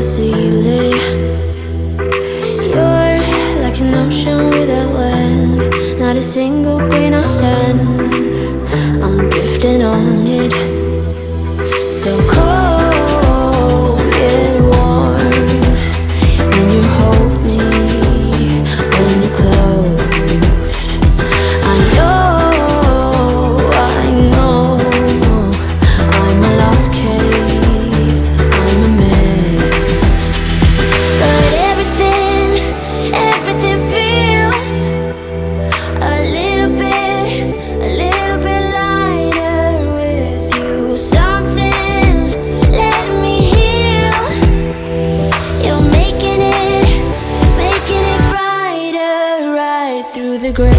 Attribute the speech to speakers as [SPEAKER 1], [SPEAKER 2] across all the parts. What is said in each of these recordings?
[SPEAKER 1] seal it. You're like an ocean without land, not a single grain of sand. I'm drifting on it, so cold yet warm. When you hold me, when you close, I know I'm a lost case, I'm a mess. But everything feels a little bit lighter with you. Something's letting me heal. You're making it brighter right through the gray.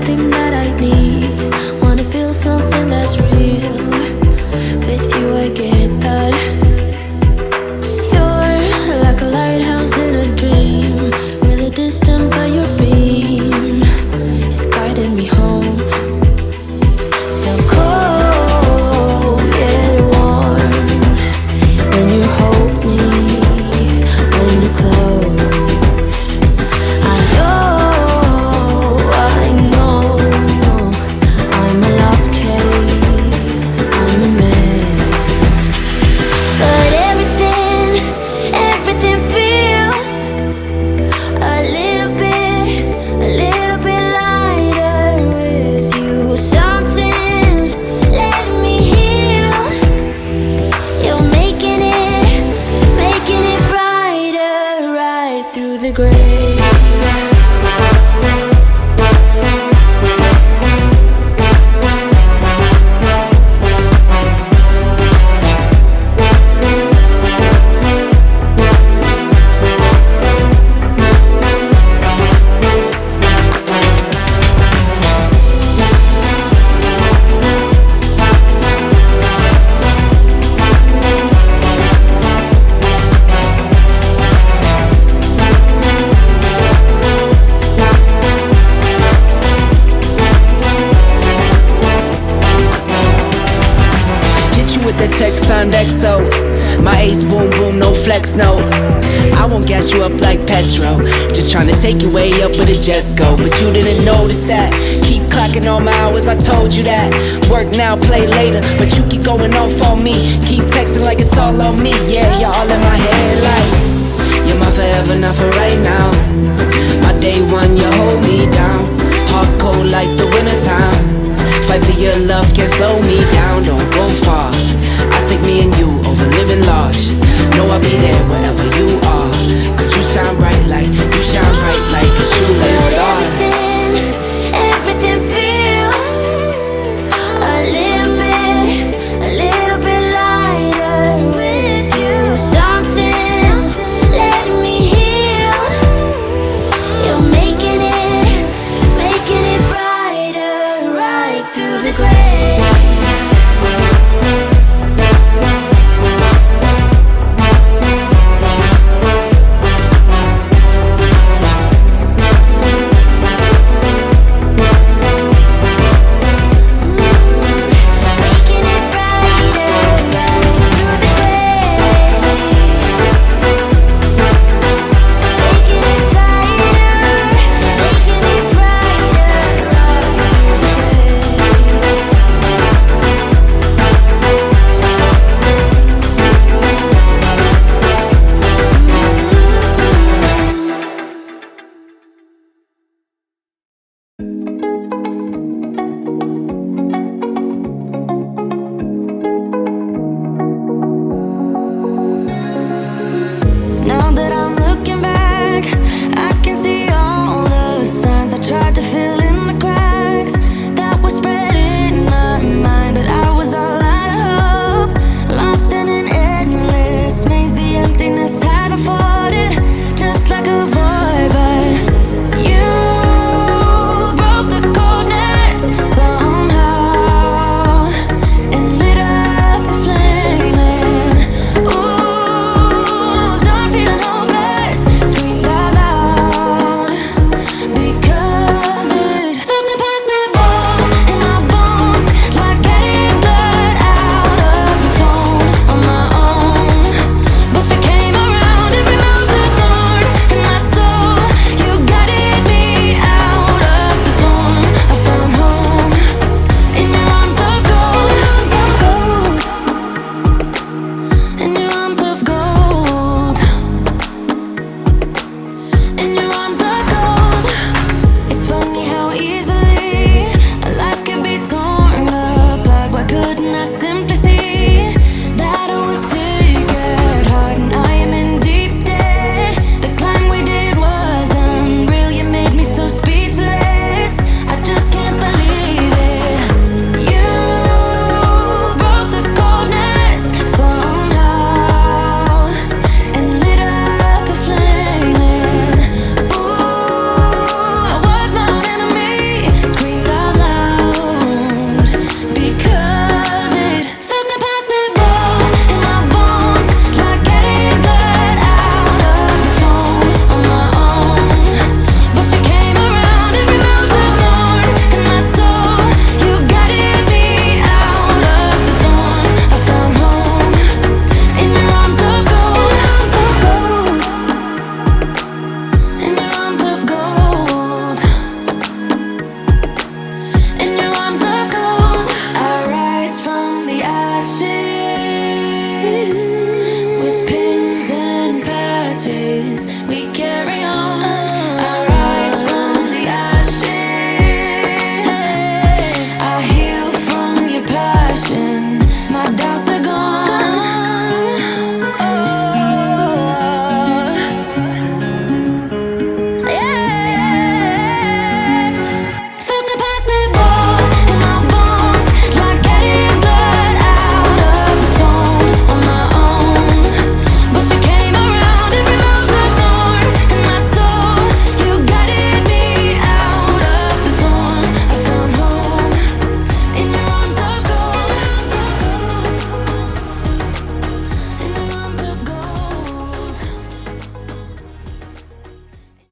[SPEAKER 1] Thing that I need, wanna feel something that's real. With you I get that. You're like a lighthouse in a dream, really distant but your beam is guiding me home. So cold yet warm, when you hold me, when you close, I know I'm a lost case, I'm a mess. But everything feels a little bit lighter with you. Something's letting me heal. You're making it brighter right through the gray.
[SPEAKER 2] With the text on XO, my ace boom boom, no flex, no. I won't gas you up like petrol, just trying to take you way up where the jets go. But you didn't notice that. Keep clocking all my hours, I told you that. Work now, play later, but you keep going off on me. Keep texting like it's all on me. Yeah, you're all in my head like you're my forever, not for right now. My day one, you hold me down. Hard cold like the wintertime. Fight for your love, can't slow me down, don't go far. I take me and you over living large. Know I'll be there wherever you